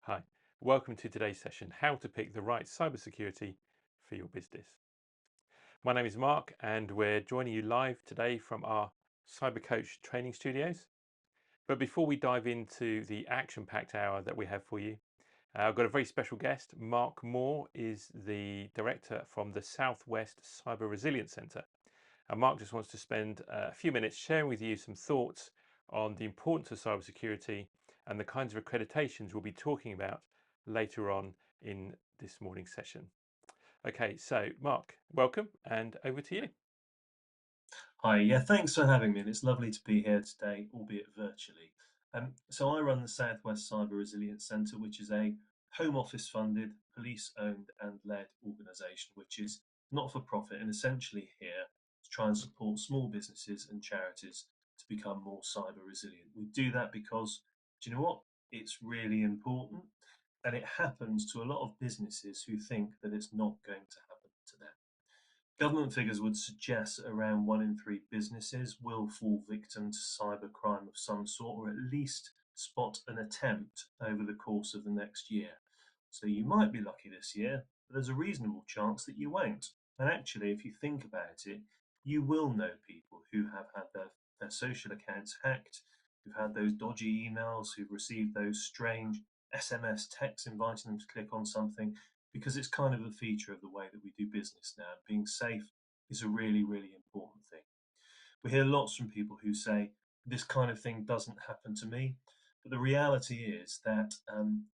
Hi, welcome to today's session, how to pick the right cybersecurity for your business. My name is Mark and we're joining you live today from our Cyber Coach training studios. But before we dive into the action-packed hour that we have for you, I've got a very special guest. Mark Moore is the director from the Southwest Cyber Resilience Centre. And Mark just wants to spend a few minutes sharing with you some thoughts on the importance of cybersecurity and the kinds of accreditations we'll be talking about later on in this morning's session. Okay, so Mark, welcome and over to you. Hi, yeah, thanks for having me. And it's lovely to be here today, albeit virtually. So I run the Southwest Cyber Resilience Centre, which is a Home Office funded, police owned and led organisation, which is not for profit and essentially here to try and support small businesses and charities to become more cyber resilient. We do that because, do you know what? It's really important and it happens to a lot of businesses who think that it's not going to happen to them. Government figures would suggest that around 1 in 3 businesses will fall victim to cybercrime of some sort, or at least spot an attempt over the course of the next year. So you might be lucky this year, but there's a reasonable chance that you won't. And actually, if you think about it, you will know people who have had their social accounts hacked, who've had those dodgy emails, who've received those strange SMS texts inviting them to click on something, because it's kind of a feature of the way that we do business now. Being safe is a really, really important thing. We hear lots from people who say, this kind of thing doesn't happen to me. But the reality is that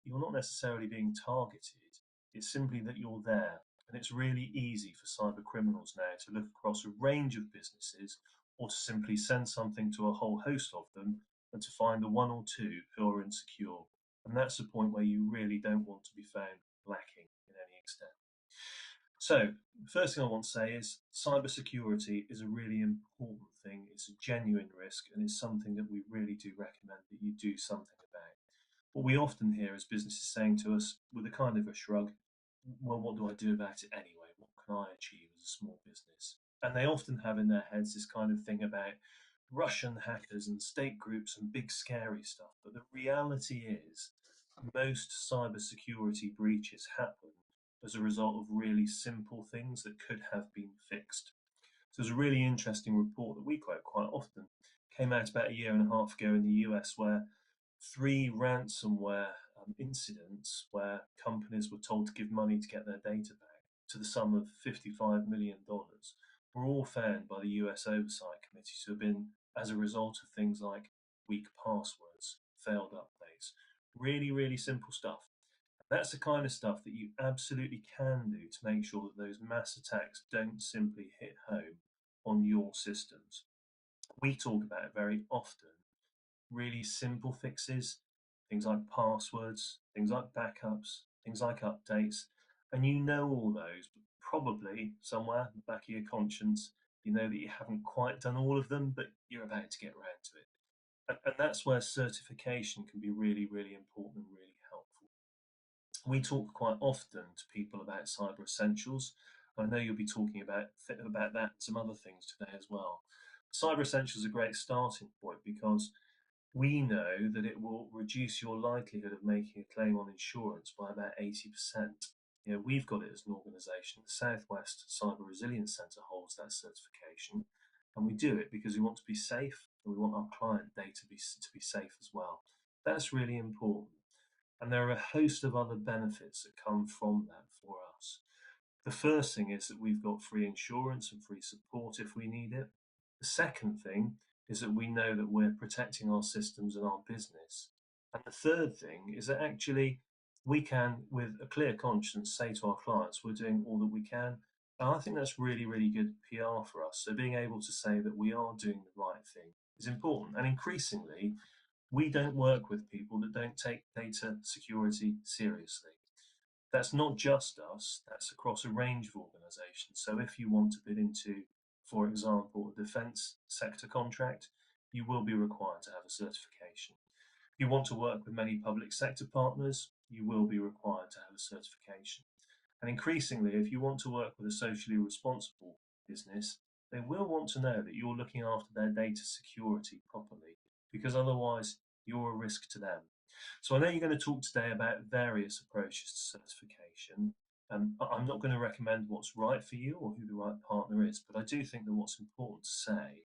you're not necessarily being targeted. It's simply that you're there. And it's really easy for cyber criminals now to look across a range of businesses or to simply send something to a whole host of them and to find the one or two who are insecure. And that's the point where you really don't want to be found lacking in any extent. So, the first thing I want to say is cybersecurity is a really important thing. It's a genuine risk, and it's something that we really do recommend that you do something about. What we often hear is businesses saying to us, with a kind of a shrug, well, what do I do about it anyway? What can I achieve as a small business? And they often have in their heads this kind of thing about Russian hackers and state groups and big scary stuff. But the reality is, most cybersecurity breaches happen as a result of really simple things that could have been fixed. So there's a really interesting report that we quote quite often. Came out about a year and a half ago in the US where 3 ransomware incidents where companies were told to give money to get their data back to the sum of $55 million dollars were all found by the US Oversight Committee to have been as a result of things like weak passwords, failed updates, really, really simple stuff. That's the kind of stuff that you absolutely can do to make sure that those mass attacks don't simply hit home on your systems. We talk about it very often, really simple fixes, things like passwords, things like backups, things like updates, and you know all those, but probably somewhere in the back of your conscience, you know that you haven't quite done all of them, but you're about to get around to it. And that's where certification can be really, really important and really helpful. We talk quite often to people about cyber essentials. I know you'll be talking about that and some other things today as well. Cyber essentials is a great starting point because we know that it will reduce your likelihood of making a claim on insurance by about 80%. You know, we've got it as an organisation. The Southwest Cyber Resilience Centre holds that certification, and we do it because we want to be safe and we want our client data to be safe as well. That's really important. And there are a host of other benefits that come from that for us. The first thing is that we've got free insurance and free support if we need it. The second thing is that we know that we're protecting our systems and our business. And the third thing is that actually we can, with a clear conscience, say to our clients, we're doing all that we can. And I think that's really, really good PR for us. So being able to say that we are doing the right thing is important. And increasingly, we don't work with people that don't take data security seriously. That's not just us, that's across a range of organisations. So if you want to bid into, for example, a defence sector contract, you will be required to have a certification. If you want to work with many public sector partners, you will be required to have a certification. And increasingly, if you want to work with a socially responsible business, they will want to know that you're looking after their data security properly, because otherwise you're a risk to them. So I know you're going to talk today about various approaches to certification. I'm not going to recommend what's right for you or who the right partner is, but I do think that what's important to say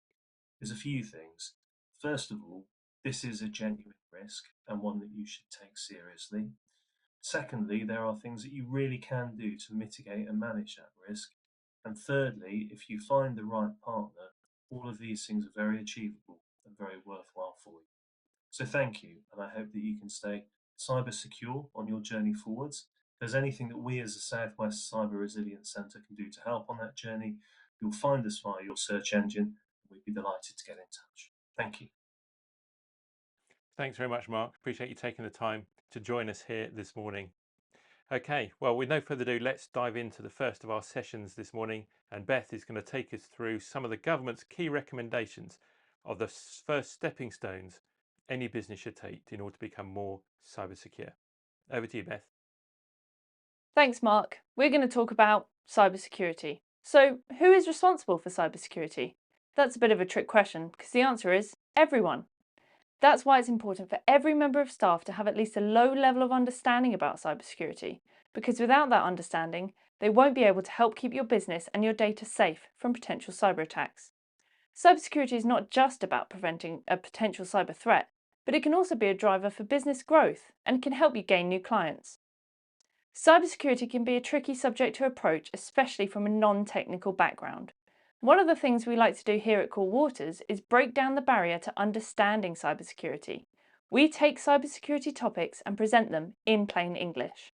is a few things. First of all, this is a genuine risk and one that you should take seriously. Secondly, there are things that you really can do to mitigate and manage that risk. And thirdly, if you find the right partner, all of these things are very achievable and very worthwhile for you. So thank you, and I hope that you can stay cyber secure on your journey forwards. If there's anything that we as the Southwest Cyber Resilience Centre can do to help on that journey, you'll find us via your search engine. We'd be delighted to get in touch. Thank you. Thanks very much, Mark. Appreciate you taking the time to join us here this morning. Okay, well, with no further ado, let's dive into the first of our sessions this morning. And Beth is going to take us through some of the government's key recommendations of the first stepping stones any business should take in order to become more cyber secure. Over to you, Beth. Thanks, Mark. We're going to talk about cybersecurity. So, who is responsible for cybersecurity? That's a bit of a trick question because the answer is everyone. That's why it's important for every member of staff to have at least a low level of understanding about cybersecurity, because without that understanding, they won't be able to help keep your business and your data safe from potential cyber attacks. Cybersecurity is not just about preventing a potential cyber threat, but it can also be a driver for business growth and can help you gain new clients. Cybersecurity can be a tricky subject to approach, especially from a non-technical background. One of the things we like to do here at Cool Waters is break down the barrier to understanding cybersecurity. We take cybersecurity topics and present them in plain English.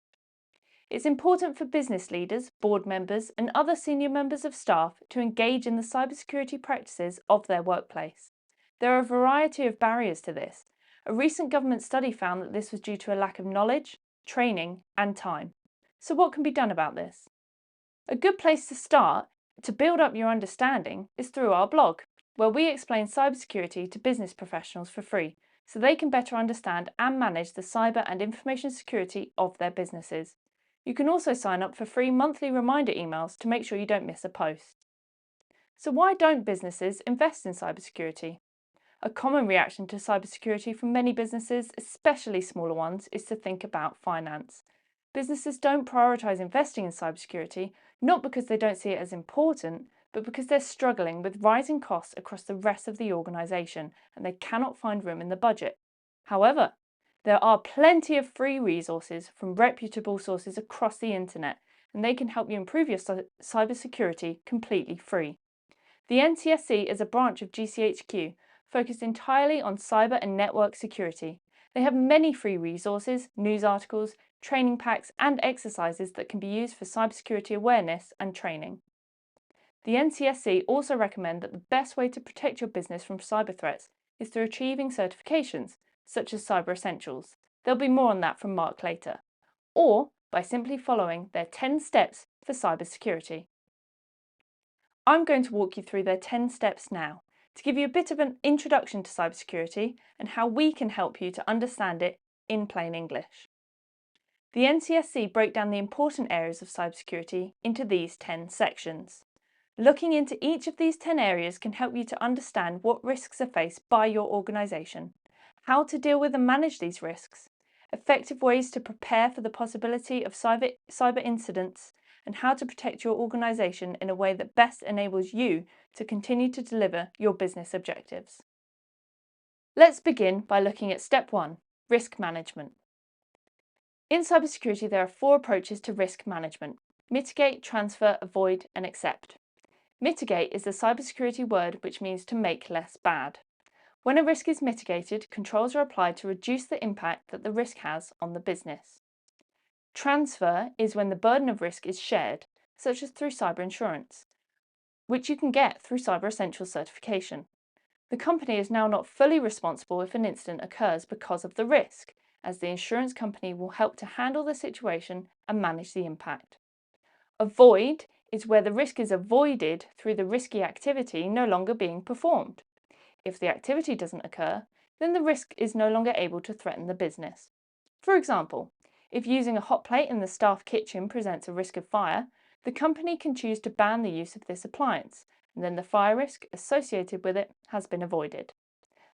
It's important for business leaders, board members, and other senior members of staff to engage in the cybersecurity practices of their workplace. There are a variety of barriers to this. A recent government study found that this was due to a lack of knowledge, training, and time. So what can be done about this? A good place to start to build up your understanding is through our blog, where we explain cybersecurity to business professionals for free so they can better understand and manage the cyber and information security of their businesses. You can also sign up for free monthly reminder emails to make sure you don't miss a post. So why don't businesses invest in cybersecurity? A common reaction to cybersecurity from many businesses, especially smaller ones, is to think about finance. Businesses don't prioritise investing in cybersecurity, not because they don't see it as important, but because they're struggling with rising costs across the rest of the organisation and they cannot find room in the budget. However, there are plenty of free resources from reputable sources across the internet, and they can help you improve your cybersecurity completely free. The NCSC is a branch of GCHQ focused entirely on cyber and network security. They have many free resources, news articles, training packs, and exercises that can be used for cybersecurity awareness and training. The NCSC also recommend that the best way to protect your business from cyber threats is through achieving certifications, such as Cyber Essentials. There'll be more on that from Mark later. Or by simply following their 10 steps for cybersecurity. I'm going to walk you through their 10 steps now to give you a bit of an introduction to cybersecurity and how we can help you to understand it in plain English. The NCSC break down the important areas of cybersecurity into these 10 sections. Looking into each of these 10 areas can help you to understand what risks are faced by your organisation, how to deal with and manage these risks, effective ways to prepare for the possibility of cyber incidents, and how to protect your organisation in a way that best enables you to continue to deliver your business objectives. Let's begin by looking at step 1, risk management. In cybersecurity, there are 4 approaches to risk management: mitigate, transfer, avoid, and accept. Mitigate is the cybersecurity word which means to make less bad. When a risk is mitigated, controls are applied to reduce the impact that the risk has on the business. Transfer is when the burden of risk is shared, such as through cyber insurance, which you can get through Cyber Essentials certification. The company is now not fully responsible if an incident occurs because of the risk, as the insurance company will help to handle the situation and manage the impact. Avoid is where the risk is avoided through the risky activity no longer being performed. If the activity doesn't occur, then the risk is no longer able to threaten the business. For example, if using a hot plate in the staff kitchen presents a risk of fire, the company can choose to ban the use of this appliance, and then the fire risk associated with it has been avoided.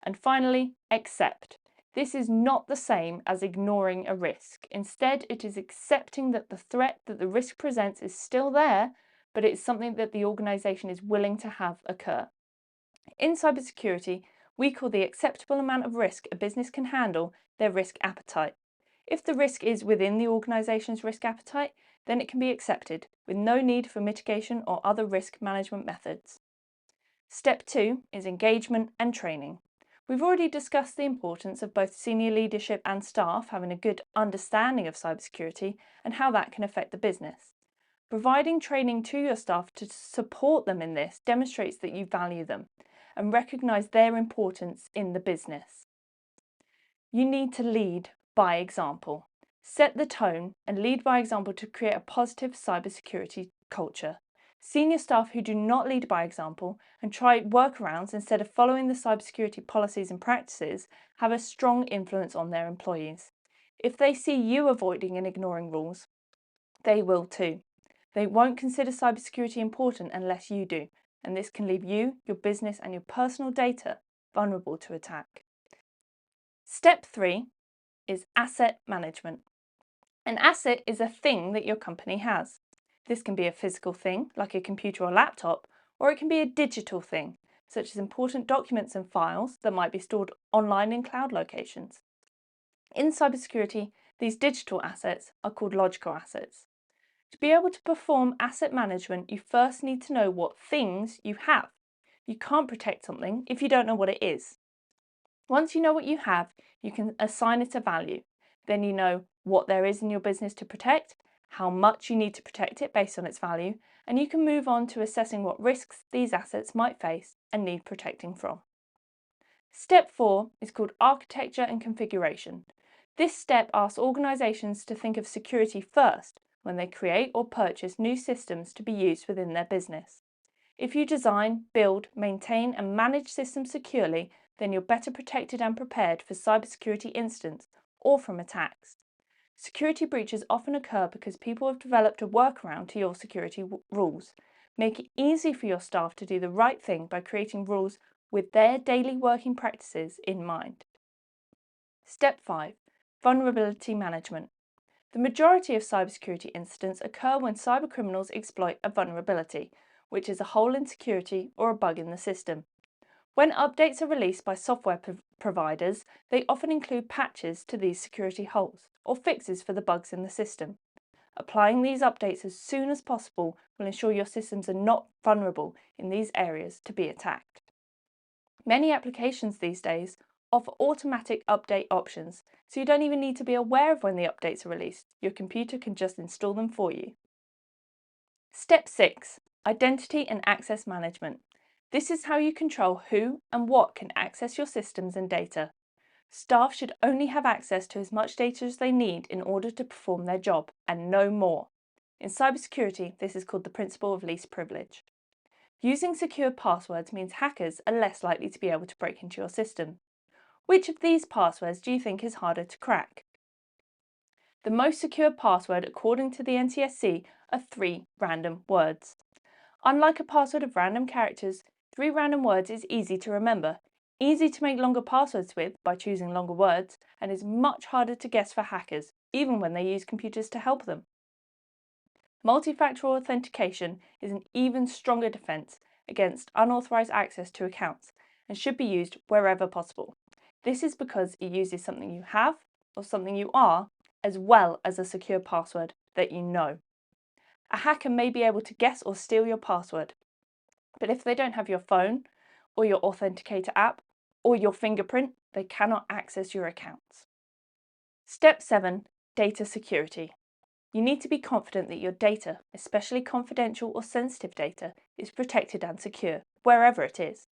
And finally, accept This is not the same as ignoring a risk. Instead, it is accepting that the threat that the risk presents is still there, but it's something that the organisation is willing to have occur. In cybersecurity, we call the acceptable amount of risk a business can handle their risk appetite. If the risk is within the organisation's risk appetite, then it can be accepted with no need for mitigation or other risk management methods. Step 2 is engagement and training. We've already discussed the importance of both senior leadership and staff having a good understanding of cybersecurity and how that can affect the business. Providing training to your staff to support them in this demonstrates that you value them and recognise their importance in the business. You need to lead by example. Set the tone and lead by example to create a positive cybersecurity culture. Senior staff who do not lead by example and try workarounds instead of following the cybersecurity policies and practices have a strong influence on their employees. If they see you avoiding and ignoring rules, they will too. They won't consider cybersecurity important unless you do, and this can leave you, your business, and your personal data vulnerable to attack. Step 3 is asset management. An asset is a thing that your company has. This can be a physical thing, like a computer or laptop, or it can be a digital thing, such as important documents and files that might be stored online in cloud locations. In cybersecurity, these digital assets are called logical assets. To be able to perform asset management, you first need to know what things you have. You can't protect something if you don't know what it is. Once you know what you have, you can assign it a value. Then you know what there is in your business to protect, how much you need to protect it based on its value, and you can move on to assessing what risks these assets might face and need protecting from. Step 4 is called architecture and configuration. This step asks organisations to think of security first when they create or purchase new systems to be used within their business. If you design, build, maintain and manage systems securely, then you're better protected and prepared for cybersecurity incidents or from attacks. Security breaches often occur because people have developed a workaround to your security rules. Make it easy for your staff to do the right thing by creating rules with their daily working practices in mind. Step 5. Vulnerability management. The majority of cybersecurity incidents occur when cybercriminals exploit a vulnerability, which is a hole in security or a bug in the system. When updates are released by software providers, they often include patches to these security holes or fixes for the bugs in the system. Applying these updates as soon as possible will ensure your systems are not vulnerable in these areas to be attacked. Many applications these days offer automatic update options, so you don't even need to be aware of when the updates are released. Your computer can just install them for you. Step 6. Identity and access management. This is how you control who and what can access your systems and data. Staff should only have access to as much data as they need in order to perform their job, and no more. In cybersecurity, this is called the principle of least privilege. Using secure passwords means hackers are less likely to be able to break into your system. Which of these passwords do you think is harder to crack? The most secure password, according to the NTSC, are 3 random words. Unlike a password of random characters, 3 random words is easy to remember, easy to make longer passwords with by choosing longer words, and is much harder to guess for hackers, even when they use computers to help them. Multi-factor authentication is an even stronger defense against unauthorized access to accounts and should be used wherever possible. This is because it uses something you have or something you are, as well as a secure password that you know. A hacker may be able to guess or steal your password, but if they don't have your phone or your authenticator app or your fingerprint, they cannot access your accounts. Step 7. Data security. You need to be confident that your data, especially confidential or sensitive data, is protected and secure, wherever it is.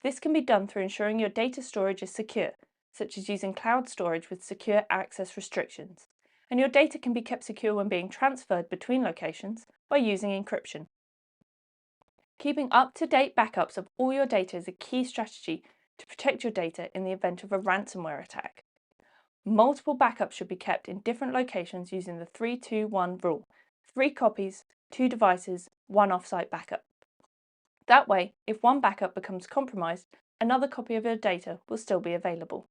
This can be done through ensuring your data storage is secure, such as using cloud storage with secure access restrictions. And your data can be kept secure when being transferred between locations by using encryption. Keeping up-to-date backups of all your data is a key strategy to protect your data in the event of a ransomware attack. Multiple backups should be kept in different locations using the 3-2-1 rule. 3 copies, 2 devices, 1 off-site backup. That way, if one backup becomes compromised, another copy of your data will still be available.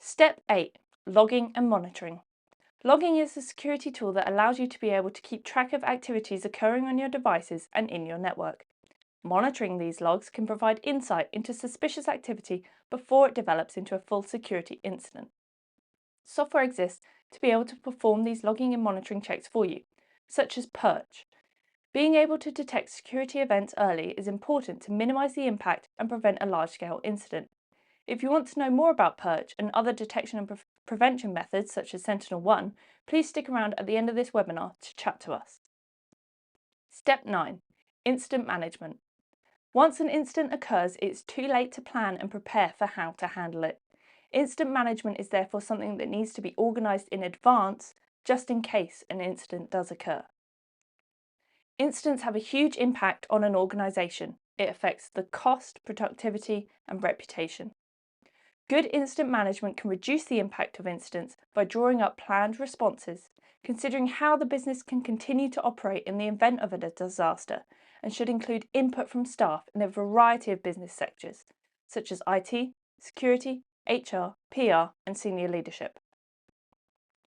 Step 8. Logging and monitoring. Logging is a security tool that allows you to be able to keep track of activities occurring on your devices and in your network. Monitoring these logs can provide insight into suspicious activity before it develops into a full security incident. Software exists to be able to perform these logging and monitoring checks for you, such as Perch. Being able to detect security events early is important to minimize the impact and prevent a large-scale incident. If you want to know more about Perch and other detection and prevention methods such as Sentinel-1, please stick around at the end of this webinar to chat to us. Step 9. Incident management. Once an incident occurs, it's too late to plan and prepare for how to handle it. Incident management is therefore something that needs to be organised in advance, just in case an incident does occur. Incidents have a huge impact on an organisation. It affects the cost, productivity, and reputation. Good incident management can reduce the impact of incidents by drawing up planned responses, considering how the business can continue to operate in the event of a disaster, and should include input from staff in a variety of business sectors, such as IT, security, HR, PR, and senior leadership.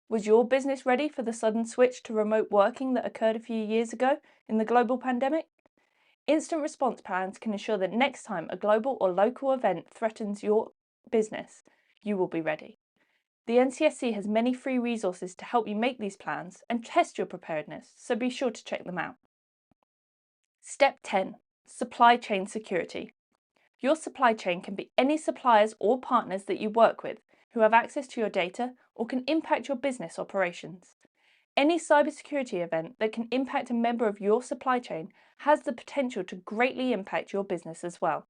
Was your business ready for the sudden switch to remote working that occurred a few years ago in the global pandemic? Instant response plans can ensure that next time a global or local event threatens your business, you will be ready. The NCSC has many free resources to help you make these plans and test your preparedness, so be sure to check them out. Step 10. Supply chain security. Your supply chain can be any suppliers or partners that you work with who have access to your data or can impact your business operations. Any cybersecurity event that can impact a member of your supply chain has the potential to greatly impact your business as well.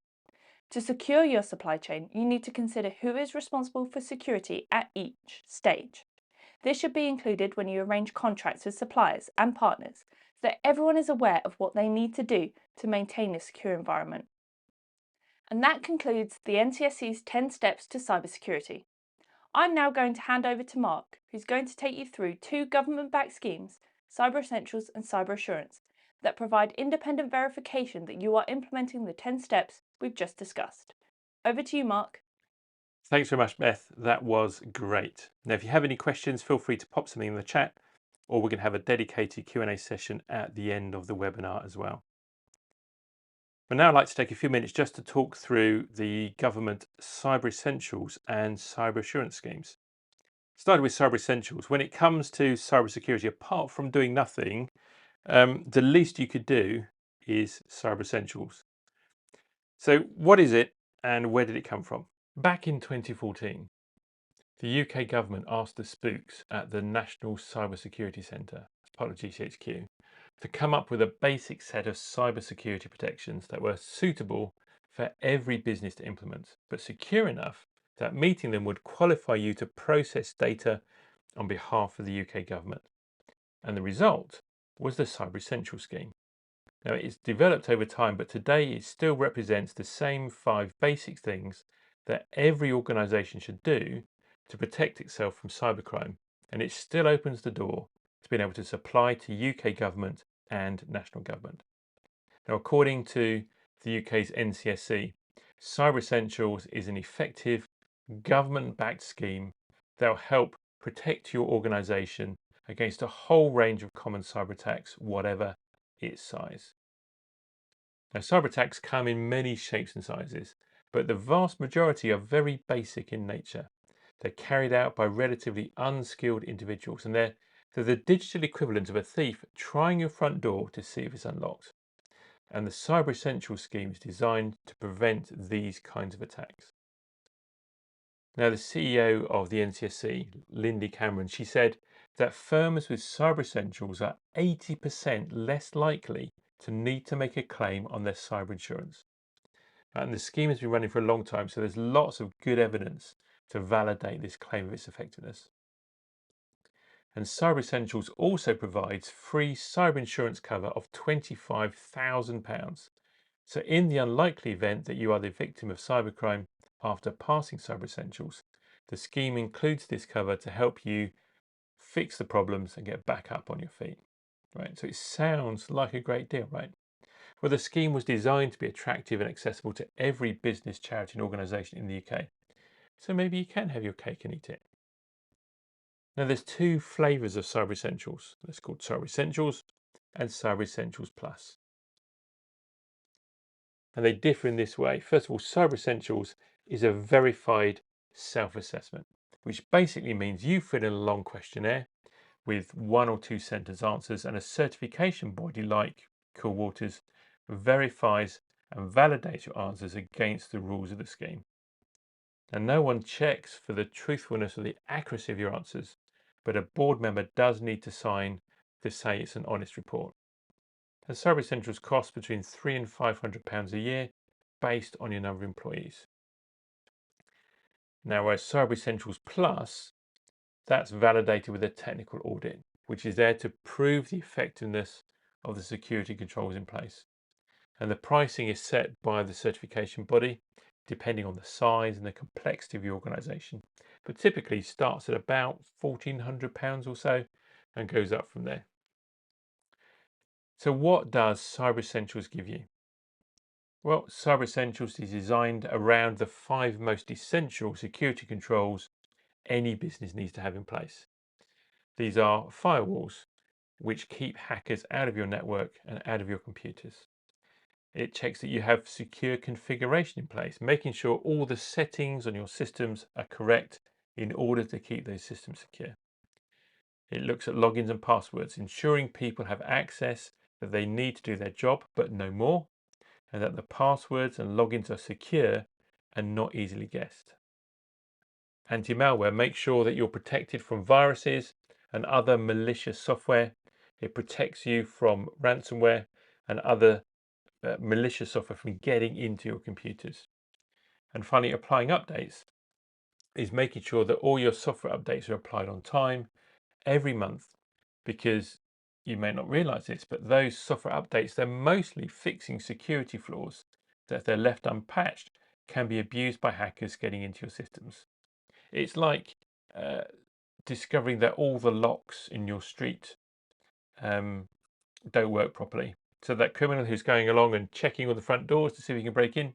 To secure your supply chain, you need to consider who is responsible for security at each stage. This should be included when you arrange contracts with suppliers and partners so that everyone is aware of what they need to do to maintain a secure environment. And that concludes the NCSC's 10 steps to cybersecurity. I'm now going to hand over to Mark, who's going to take you through 2 government-backed schemes, Cyber Essentials and Cyber Assurance, that provide independent verification that you are implementing the 10 steps we've just discussed. Over to you, Mark. Thanks very much, Beth. That was great. Now, if you have any questions, feel free to pop something in the chat, or we can have a dedicated Q&A session at the end of the webinar as well. But now I'd like to take a few minutes just to talk through the government Cyber Essentials and Cyber Assurance schemes. Starting with Cyber Essentials, when it comes to cybersecurity, apart from doing nothing, the least you could do is Cyber Essentials. So what is it and where did it come from? Back in 2014, the UK government asked the spooks at the National Cybersecurity Centre, as part of GCHQ, to come up with a basic set of cybersecurity protections that were suitable for every business to implement, but secure enough that meeting them would qualify you to process data on behalf of the UK government. And the result was the Cyber Essentials scheme. Now, it's developed over time, but today it still represents the same 5 basic things that every organisation should do to protect itself from cybercrime, and it still opens the door to being able to supply to UK government and national government. Now, according to the UK's NCSC, Cyber Essentials is an effective government-backed scheme that will help protect your organisation against a whole range of common cyber attacks, whatever its size. Now, cyber attacks come in many shapes and sizes, but the vast majority are very basic in nature. They're carried out by relatively unskilled individuals, and they're the digital equivalent of a thief trying your front door to see if it's unlocked. And the Cyber Essentials scheme is designed to prevent these kinds of attacks. Now, the CEO of the NCSC, Lindy Cameron, she said that firms with Cyber Essentials are 80% less likely to need to make a claim on their cyber insurance. And the scheme has been running for a long time, so there's lots of good evidence to validate this claim of its effectiveness. And Cyber Essentials also provides free cyber insurance cover of £25,000. So in the unlikely event that you are the victim of cybercrime after passing Cyber Essentials, the scheme includes this cover to help you fix the problems and get back up on your feet. Right? So it sounds like a great deal, right? Well, the scheme was designed to be attractive and accessible to every business, charity and organisation in the UK. So maybe you can have your cake and eat it. Now there's two flavors of Cyber Essentials. That's called Cyber Essentials and Cyber Essentials Plus. And they differ in this way. First of all, Cyber Essentials is a verified self-assessment, which basically means you fill in a long questionnaire with 1 or 2 sentence answers, and a certification body like Cool Waters verifies and validates your answers against the rules of the scheme. And no one checks for the truthfulness or the accuracy of your answers, but a board member does need to sign to say it's an honest report. And Cyber Essentials costs between £300 and £500 a year based on your number of employees. Now, whereas Cyber Essentials Plus, that's validated with a technical audit, which is there to prove the effectiveness of the security controls in place. And the pricing is set by the certification body, depending on the size and the complexity of your organisation, but typically starts at about £1,400 or so and goes up from there. So what does Cyber Essentials give you? Well, Cyber Essentials is designed around the 5 most essential security controls any business needs to have in place. These are firewalls, which keep hackers out of your network and out of your computers. It checks that you have secure configuration in place, making sure all the settings on your systems are correct in order to keep those systems secure. It looks at logins and passwords, ensuring people have access that they need to do their job, but no more, and that the passwords and logins are secure and not easily guessed. Anti-malware makes sure that you're protected from viruses and other malicious software. It protects you from ransomware and other malicious software from getting into your computers. And finally, applying updates is making sure that all your software updates are applied on time every month, because you may not realize this, but those software updates, they're mostly fixing security flaws that, if they're left unpatched, can be abused by hackers getting into your systems. It's like discovering that all the locks in your street don't work properly. So that criminal who's going along and checking all the front doors to see if he can break in,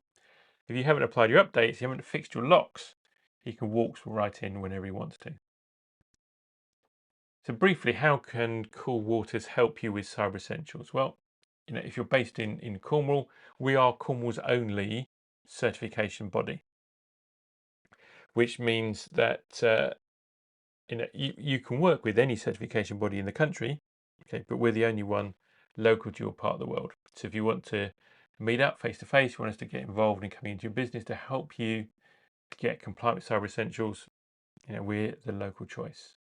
if you haven't applied your updates, you haven't fixed your locks, he can walk right in whenever he wants to. So briefly, how can Cool Waters help you with Cyber Essentials? Well, if you're based in Cornwall, we are Cornwall's only certification body, which means that you can work with any certification body in the country, okay, but we're the only one local to your part of the world. So if you want to meet up face to face, you want us to get involved in coming into your business to help you get compliant with Cyber Essentials, we're the local choice.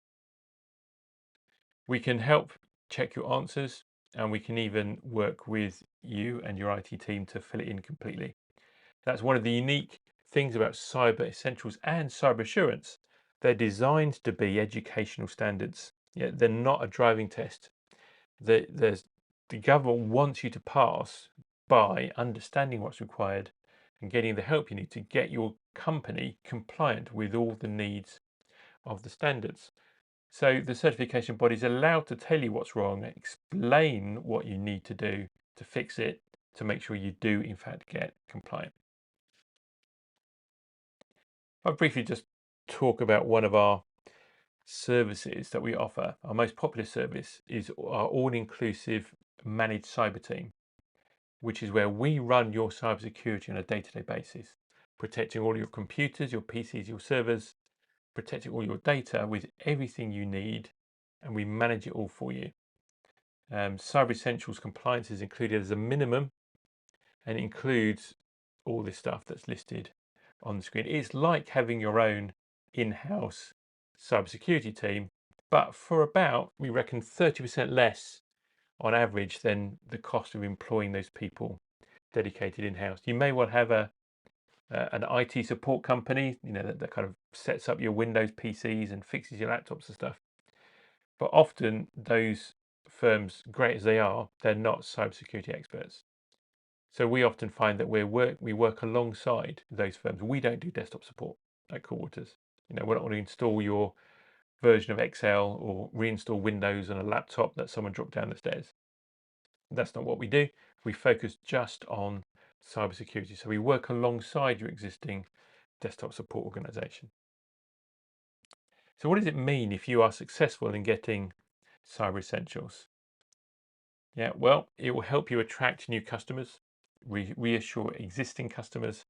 We can help check your answers, and we can even work with you and your IT team to fill it in completely. That's one of the unique things about Cyber Essentials and Cyber Assurance. They're designed to be educational standards. Yeah, they're not a driving test. The government wants you to pass by understanding what's required and getting the help you need to get your company compliant with all the needs of the standards. So the certification body is allowed to tell you what's wrong, explain what you need to do to fix it, to make sure you do in fact get compliant. I'll briefly just talk about one of our services that we offer. Our most popular service is our all-inclusive managed cyber team, which is where we run your cybersecurity on a day-to-day basis, protecting all your computers, your PCs, your servers, protecting all your data with everything you need, and we manage it all for you. Cyber Essentials compliance is included as a minimum, and it includes all this stuff that's listed on the screen. It's like having your own in-house cybersecurity team, but for about, we reckon, 30% less on average than the cost of employing those people dedicated in-house. You may well have an IT support company, that kind of sets up your Windows PCs and fixes your laptops and stuff. But often those firms, great as they are, they're not cybersecurity experts. So we often find that we work alongside those firms. We don't do desktop support at Cool Waters. We're not going to install your version of Excel or reinstall Windows on a laptop that someone dropped down the stairs. That's not what we do. We focus just on cybersecurity. So we work alongside your existing desktop support organization. So what does it mean if you are successful in getting Cyber Essentials? Yeah, well, it will help you attract new customers, reassure existing customers,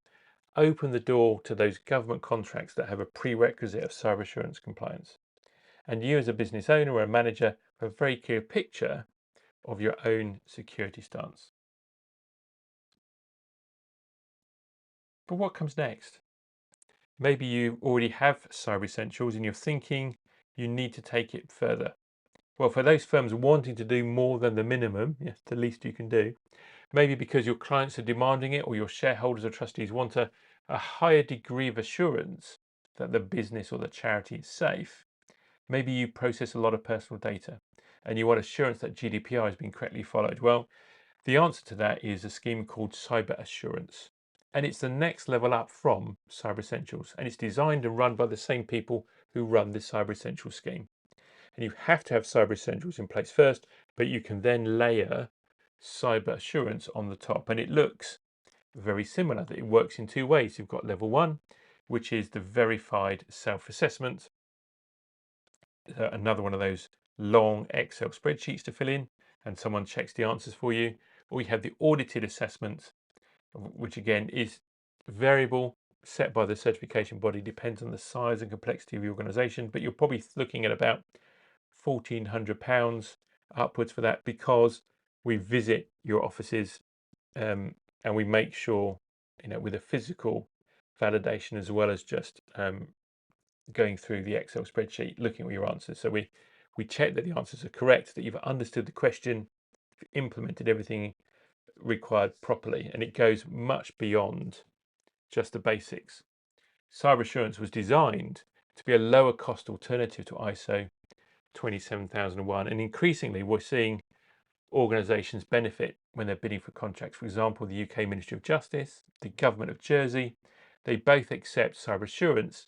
open the door to those government contracts that have a prerequisite of cyber assurance compliance. And you as a business owner or a manager have a very clear picture of your own security stance. But what comes next? Maybe you already have Cyber Essentials and you're thinking you need to take it further. Well, for those firms wanting to do more than the minimum, yes, the least you can do, maybe because your clients are demanding it or your shareholders or trustees want a higher degree of assurance that the business or the charity is safe. Maybe you process a lot of personal data and you want assurance that GDPR has been correctly followed. Well, the answer to that is a scheme called Cyber Assurance. And it's the next level up from Cyber Essentials. And it's designed and run by the same people who run the Cyber Essentials scheme. And you have to have Cyber Essentials in place first, but you can then layer Cyber Assurance on the top. And it looks very similar. It works in two ways. You've got level one, which is the verified self-assessment. Another one of those long Excel spreadsheets to fill in, and someone checks the answers for you. Or you have the audited assessment, which again is variable, set by the certification body, depends on the size and complexity of your organization, but you're probably looking at about £1,400 upwards for that, because we visit your offices and we make sure, with a physical validation as well as just going through the Excel spreadsheet, looking at your answers. So we check that the answers are correct, that you've understood the question, implemented everything required properly, and it goes much beyond just the basics. Cyber assurance was designed to be a lower cost alternative to ISO 27001, and increasingly we're seeing organisations benefit when they're bidding for contracts. For example, the UK Ministry of Justice, the Government of Jersey, they both accept cyber assurance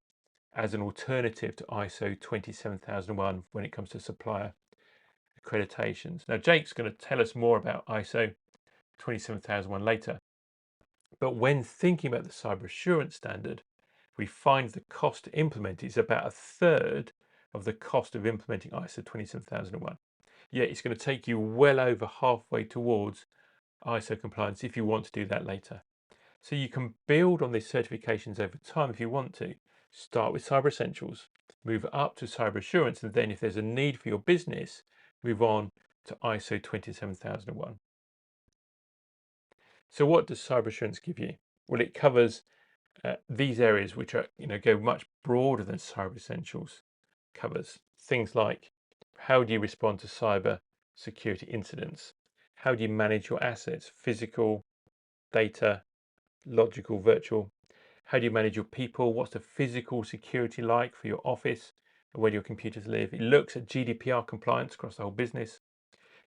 as an alternative to ISO 27001 when it comes to supplier accreditations. Now, Jake's going to tell us more about ISO 27001 later. But when thinking about the cyber assurance standard, we find the cost to implement is about a third of the cost of implementing ISO 27001. Yet it's going to take you well over halfway towards ISO compliance if you want to do that later. So you can build on these certifications over time if you want to. Start with Cyber Essentials, move up to Cyber Assurance, and then if there's a need for your business, move on to ISO 27001. So what does Cyber Assurance give you? Well, it covers these areas which are, go much broader than Cyber Essentials covers. Things like, how do you respond to cyber security incidents? How do you manage your assets, physical, data, logical, virtual? How do you manage your people? What's the physical security like for your office, where your computers live? It looks at GDPR compliance across the whole business.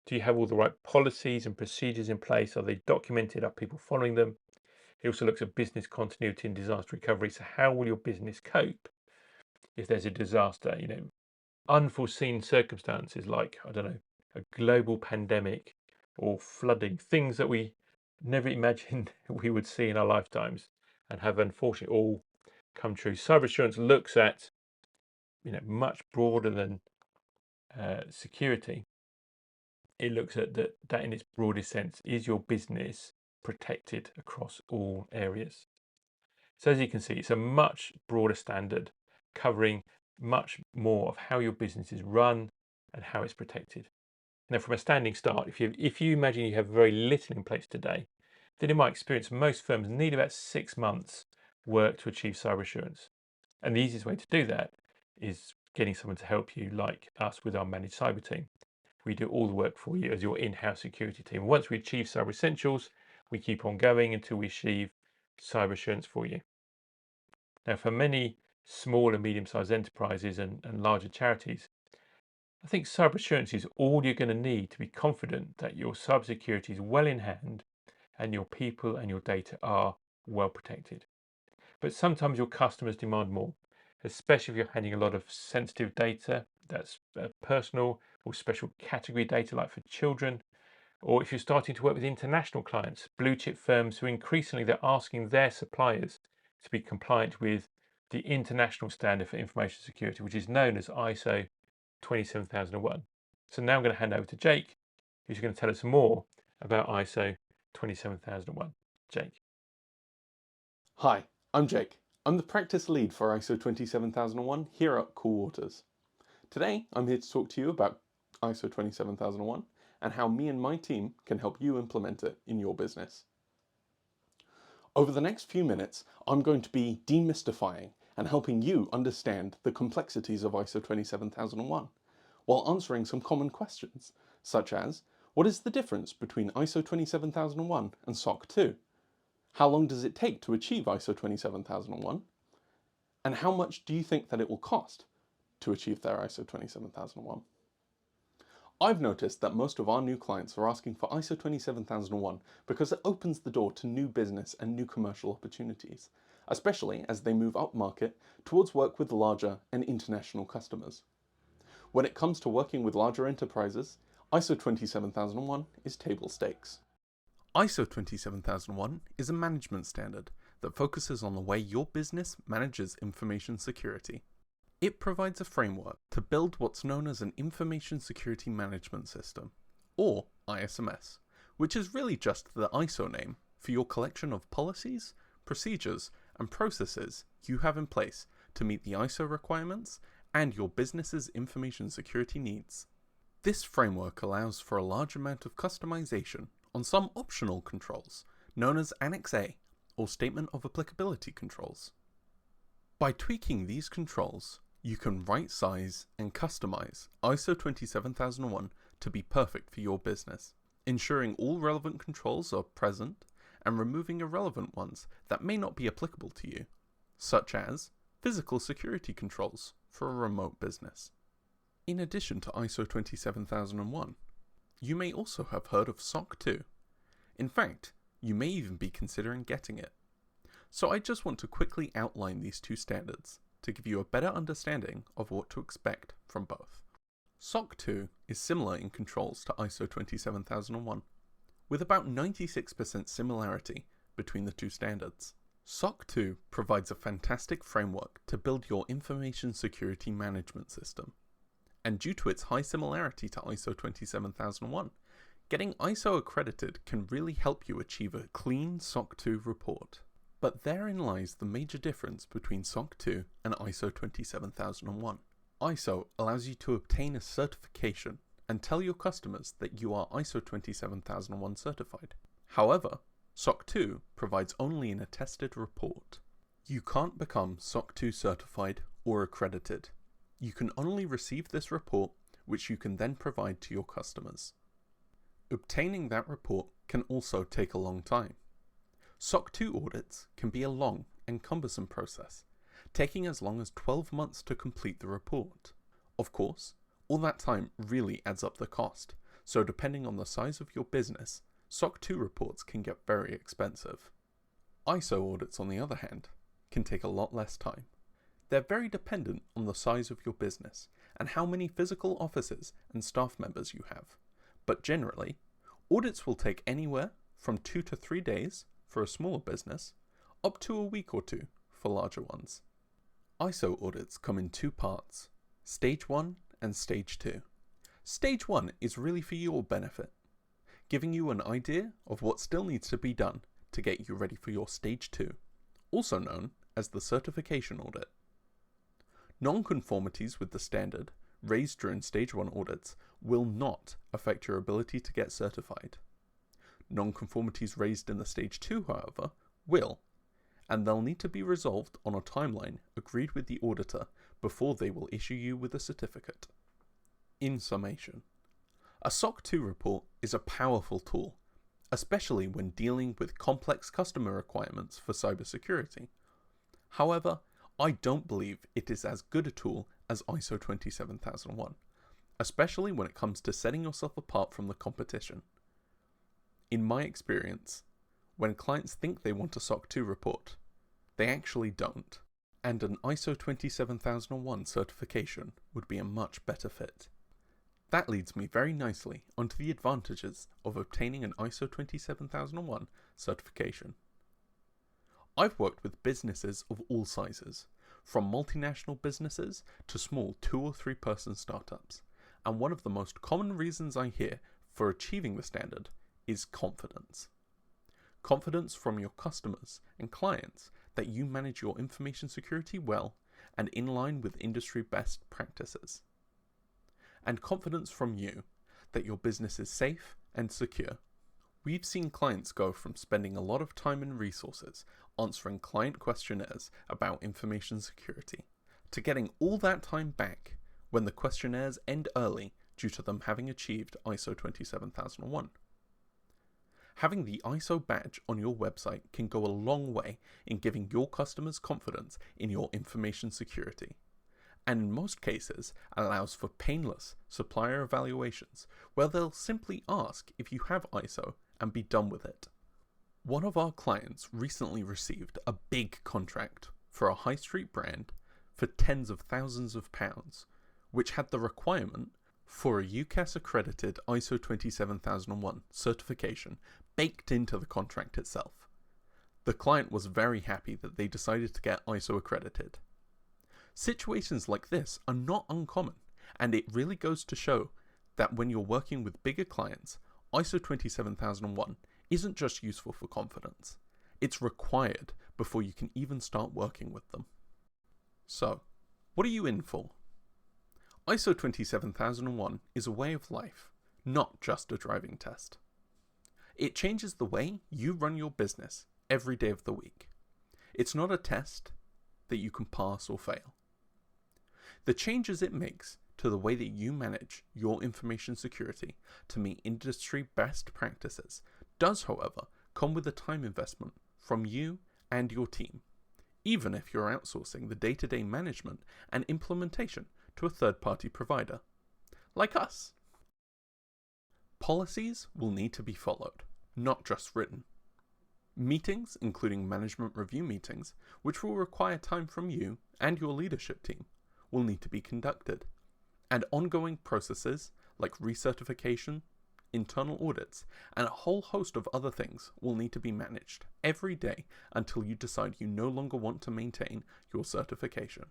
Do you have all the right policies and procedures in place? Are they documented? Are people following them? It also looks at business continuity and disaster recovery. So how will your business cope if there's a disaster? Unforeseen circumstances like, I don't know, a global pandemic or flooding, things that we never imagined we would see in our lifetimes and have unfortunately all come true. Cyber assurance looks at, much broader than security. It looks at that in its broadest sense. Is your business protected across all areas? So as you can see, it's a much broader standard covering much more of how your business is run and how it's protected. Now, from a standing start, if you imagine you have very little in place today, then in my experience, most firms need about 6 months work to achieve cyber assurance. And the easiest way to do that is getting someone to help you, like us with our managed cyber team. We do all the work for you as your in-house security team. Once we achieve Cyber Essentials, we keep on going until we achieve cyber assurance for you. Now, for many small and medium-sized enterprises and larger charities, I think cyber assurance is all you're going to need to be confident that your cybersecurity is well in hand and your people and your data are well protected. But sometimes your customers demand more, especially if you're handling a lot of sensitive data that's personal or special category data like for children, or if you're starting to work with international clients, blue chip firms who increasingly they're asking their suppliers to be compliant with the international standard for information security, which is known as ISO 27001. So now I'm going to hand over to Jake, who's going to tell us more about ISO 27001. Jake. Hi, I'm Jake. I'm the practice lead for ISO 27001 here at Cool Waters. Today, I'm here to talk to you about ISO 27001 and how me and my team can help you implement it in your business. Over the next few minutes, I'm going to be demystifying and helping you understand the complexities of ISO 27001 while answering some common questions, such as, what is the difference between ISO 27001 and SOC 2? How long does it take to achieve ISO 27001? And how much do you think that it will cost to achieve their ISO 27001? I've noticed that most of our new clients are asking for ISO 27001 because it opens the door to new business and new commercial opportunities, especially as they move up market towards work with larger and international customers. When it comes to working with larger enterprises, ISO 27001 is table stakes. ISO 27001 is a management standard that focuses on the way your business manages information security. It provides a framework to build what's known as an Information Security Management System, or ISMS, which is really just the ISO name for your collection of policies, procedures, and processes you have in place to meet the ISO requirements and your business's information security needs. This framework allows for a large amount of customization on some optional controls, known as Annex A, or Statement of Applicability controls. By tweaking these controls, you can right-size and customize ISO 27001 to be perfect for your business, ensuring all relevant controls are present and removing irrelevant ones that may not be applicable to you, such as physical security controls for a remote business. In addition to ISO 27001, you may also have heard of SOC 2. In fact, you may even be considering getting it. So I just want to quickly outline these two standards to give you a better understanding of what to expect from both. SOC 2 is similar in controls to ISO 27001, with about 96% similarity between the two standards. SOC 2 provides a fantastic framework to build your information security management system. And due to its high similarity to ISO 27001, getting ISO accredited can really help you achieve a clean SOC 2 report. But therein lies the major difference between SOC 2 and ISO 27001. ISO allows you to obtain a certification and tell your customers that you are ISO 27001 certified. However, SOC 2 provides only an attested report. You can't become SOC 2 certified or accredited. You can only receive this report, which you can then provide to your customers. Obtaining that report can also take a long time. SOC 2 audits can be a long and cumbersome process, taking as long as 12 months to complete the report. Of course, all that time really adds up the cost, so depending on the size of your business, SOC 2 reports can get very expensive. ISO audits, on the other hand, can take a lot less time. They're very dependent on the size of your business and how many physical offices and staff members you have, but generally, audits will take anywhere from 2 to 3 days for a smaller business, up to a week or two for larger ones. ISO audits come in two parts, Stage 1 and Stage 2. Stage 1 is really for your benefit, giving you an idea of what still needs to be done to get you ready for your Stage 2, also known as the certification audit. Non-conformities with the standard raised during Stage 1 audits will not affect your ability to get certified. Non-conformities raised in the Stage 2, however, will, and they'll need to be resolved on a timeline agreed with the auditor before they will issue you with a certificate. In summation, a SOC 2 report is a powerful tool, especially when dealing with complex customer requirements for cybersecurity. However, I don't believe it is as good a tool as ISO 27001, especially when it comes to setting yourself apart from the competition. In my experience, when clients think they want a SOC 2 report, they actually don't, and an ISO 27001 certification would be a much better fit. That leads me very nicely onto the advantages of obtaining an ISO 27001 certification. I've worked with businesses of all sizes, from multinational businesses to small 2 or 3 person startups, and one of the most common reasons I hear for achieving the standard is confidence. Confidence from your customers and clients that you manage your information security well and in line with industry best practices. And confidence from you that your business is safe and secure. We've seen clients go from spending a lot of time and resources answering client questionnaires about information security to getting all that time back when the questionnaires end early due to them having achieved ISO 27001. Having the ISO badge on your website can go a long way in giving your customers confidence in your information security, and in most cases allows for painless supplier evaluations where they'll simply ask if you have ISO and be done with it. One of our clients recently received a big contract for a high street brand for tens of thousands of pounds, which had the requirement for a UCAS accredited ISO 27001 certification baked into the contract itself. The client was very happy that they decided to get ISO accredited. Situations like this are not uncommon, and it really goes to show that when you're working with bigger clients, ISO 27001 isn't just useful for confidence, it's required before you can even start working with them. So, what are you in for? ISO 27001 is a way of life, not just a driving test. It changes the way you run your business every day of the week. It's not a test that you can pass or fail. The changes it makes to the way that you manage your information security to meet industry best practices does, however, come with a time investment from you and your team, even if you're outsourcing the day-to-day management and implementation to a third-party provider, like us. Policies will need to be followed, not just written. Meetings, including management review meetings, which will require time from you and your leadership team, will need to be conducted, and ongoing processes like recertification, internal audits, and a whole host of other things will need to be managed every day until you decide you no longer want to maintain your certification.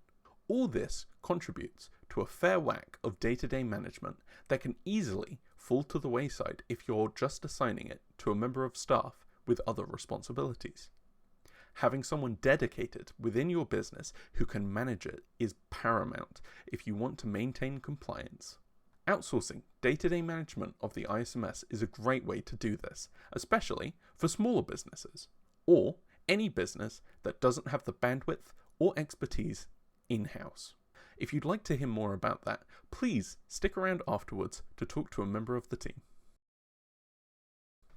All this contributes to a fair whack of day-to-day management that can easily fall to the wayside if you're just assigning it to a member of staff with other responsibilities. Having someone dedicated within your business who can manage it is paramount if you want to maintain compliance. Outsourcing day-to-day management of the ISMS is a great way to do this, especially for smaller businesses, or any business that doesn't have the bandwidth or expertise in-house. If you'd like to hear more about that, please stick around afterwards to talk to a member of the team.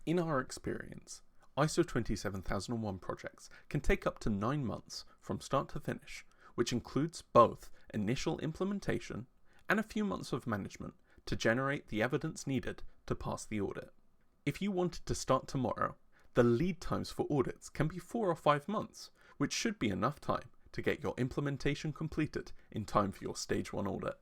In our experience, ISO 27001 projects can take up to 9 months from start to finish, which includes both initial implementation and a few months of management to generate the evidence needed to pass the audit. If you wanted to start tomorrow, the lead times for audits can be 4 or 5 months, which should be enough time to get your implementation completed in time for your Stage 1 audit.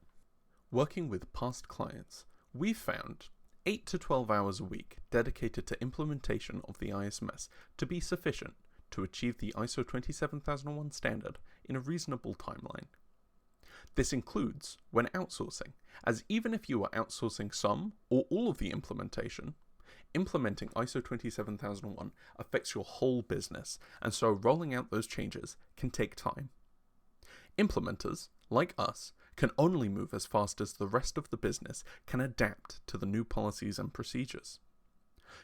Working with past clients, we've found 8 to 12 hours a week dedicated to implementation of the ISMS to be sufficient to achieve the ISO 27001 standard in a reasonable timeline. This includes when outsourcing, as even if you are outsourcing some or all of the implementation, implementing ISO 27001 affects your whole business, and so rolling out those changes can take time. Implementers, like us, can only move as fast as the rest of the business can adapt to the new policies and procedures.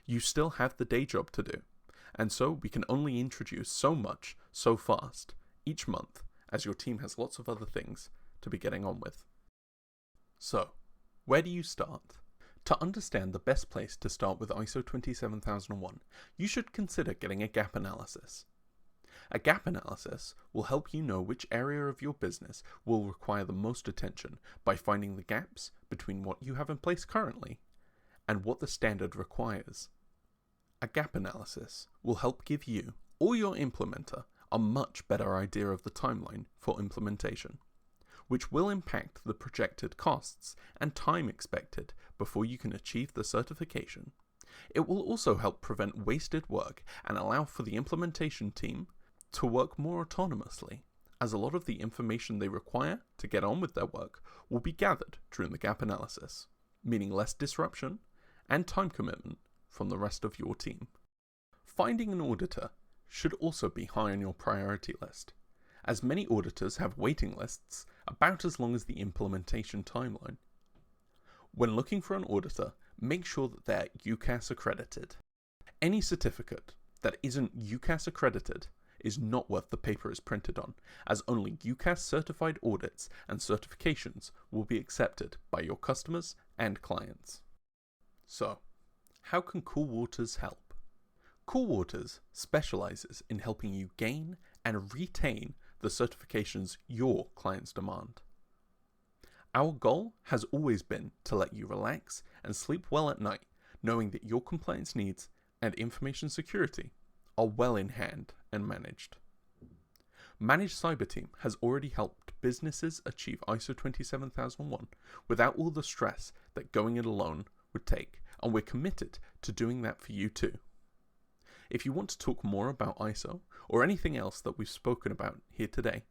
You still have the day job to do, and so we can only introduce so much, so fast, each month, as your team has lots of other things to be getting on with. So, where do you start? To understand the best place to start with ISO 27001, you should consider getting a gap analysis. A gap analysis will help you know which area of your business will require the most attention by finding the gaps between what you have in place currently and what the standard requires. A gap analysis will help give you or your implementer a much better idea of the timeline for implementation, which will impact the projected costs and time expected before you can achieve the certification. It will also help prevent wasted work and allow for the implementation team to work more autonomously, as a lot of the information they require to get on with their work will be gathered during the gap analysis, meaning less disruption and time commitment from the rest of your team. Finding an auditor should also be high on your priority list, as many auditors have waiting lists about as long as the implementation timeline. When looking for an auditor, make sure that they're UCAS accredited. Any certificate that isn't UCAS accredited is not worth the paper it's printed on, as only UCAS certified audits and certifications will be accepted by your customers and clients. So, how can Cool Waters help? Cool Waters specializes in helping you gain and retain the certifications your clients demand. Our goal has always been to let you relax and sleep well at night, knowing that your compliance needs and information security are well in hand and managed. Managed Cyber Team has already helped businesses achieve ISO 27001 without all the stress that going it alone would take, and we're committed to doing that for you too. If you want to talk more about ISO or anything else that we've spoken about here today,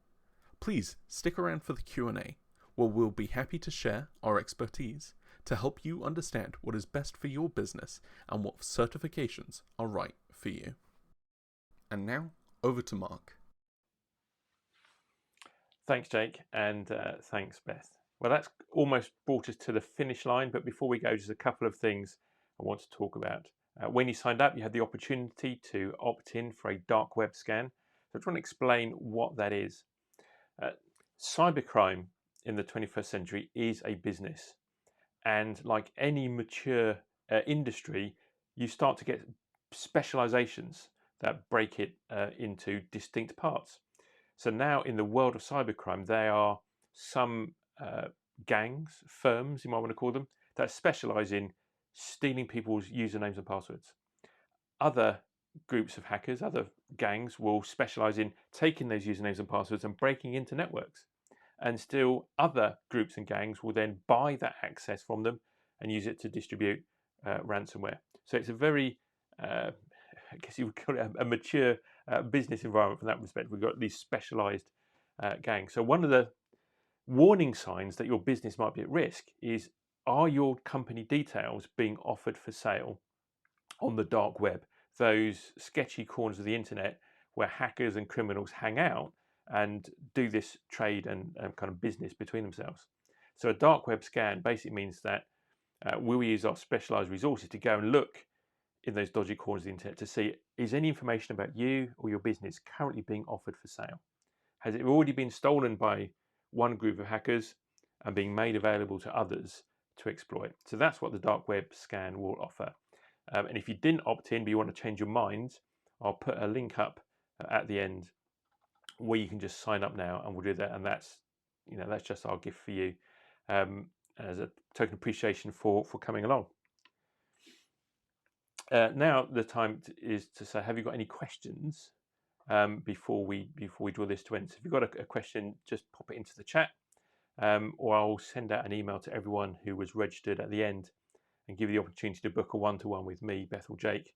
please stick around for the Q&A, where we'll be happy to share our expertise to help you understand what is best for your business and what certifications are right for you. And now, over to Mark. Thanks, Jake, and thanks, Beth. Well, that's almost brought us to the finish line, but before we go, just a couple of things I want to talk about. When you signed up, you had the opportunity to opt in for a dark web scan. So I just want to explain what that is. Cybercrime in the 21st century is a business, and like any mature industry, you start to get specializations that break it into distinct parts. So now in the world of cybercrime, there are some gangs, firms, you might want to call them, that specialize in stealing people's usernames and passwords. Other groups of hackers, other gangs, will specialize in taking those usernames and passwords and breaking into networks. And still other groups and gangs will then buy that access from them and use it to distribute ransomware. So it's a very, I guess you would call it a mature business environment from that respect. We've got these specialized gangs. So one of the warning signs that your business might be at risk is, are your company details being offered for sale on the dark web, those sketchy corners of the internet where hackers and criminals hang out and do this trade and kind of business between themselves. So a dark web scan basically means that we'll use our specialized resources to go and look in those dodgy corners of the internet to see, is any information about you or your business currently being offered for sale? Has it already been stolen by one group of hackers and being made available to others to exploit? So that's what the dark web scan will offer. And if you didn't opt in but you want to change your mind, I'll put a link up at the end where you can just sign up now, and we'll do that. And that's just our gift for you as a token appreciation for coming along. Now the time is to say, have you got any questions before we draw this to end? So if you've got a question, just pop it into the chat, or I'll send out an email to everyone who was registered at the end and give you the opportunity to book a one-to-one with me, Beth or Jake,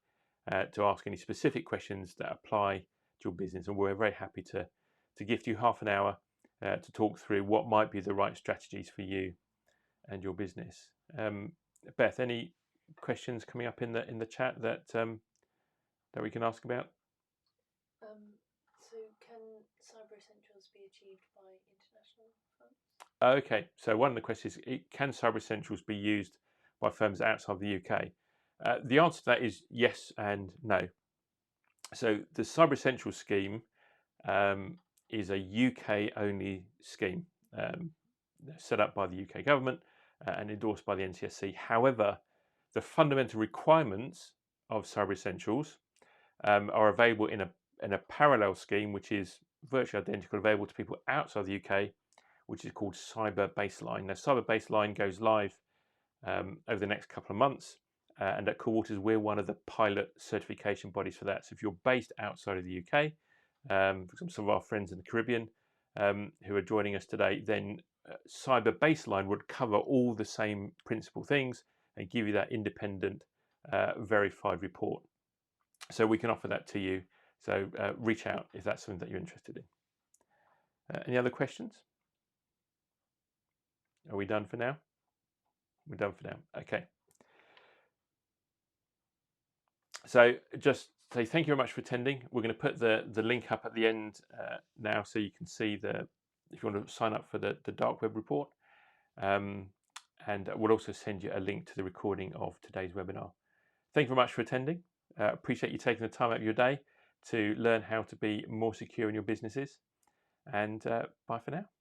to ask any specific questions that apply to your business. And we're very happy to gift you half an hour to talk through what might be the right strategies for you and your business. Beth, any questions coming up in the chat that we can ask about? So can Cyber Essentials be achieved by international firms? Okay, so one of the questions is, can Cyber Essentials be used by firms outside the UK? The answer to that is yes and no. So the Cyber Essentials scheme is a UK only scheme set up by the UK government and endorsed by the NCSC. However, the fundamental requirements of Cyber Essentials are available in a parallel scheme, which is virtually identical, available to people outside the UK, which is called Cyber Baseline. Now, Cyber Baseline goes live over the next couple of months, and at Cool Waters, we're one of the pilot certification bodies for that. So if you're based outside of the UK, for example, some of our friends in the Caribbean who are joining us today, then Cyber Baseline would cover all the same principal things and give you that independent verified report. So we can offer that to you So reach out if that's something that you're interested in. Any other questions? Are we done for now? We're done for now. Okay. So just say thank you very much for attending. We're going to put the link up at the end now, so you can see if you want to sign up for the dark web report. And we'll also send you a link to the recording of today's webinar. Thank you very much for attending. Appreciate you taking the time out of your day to learn how to be more secure in your businesses. And bye for now.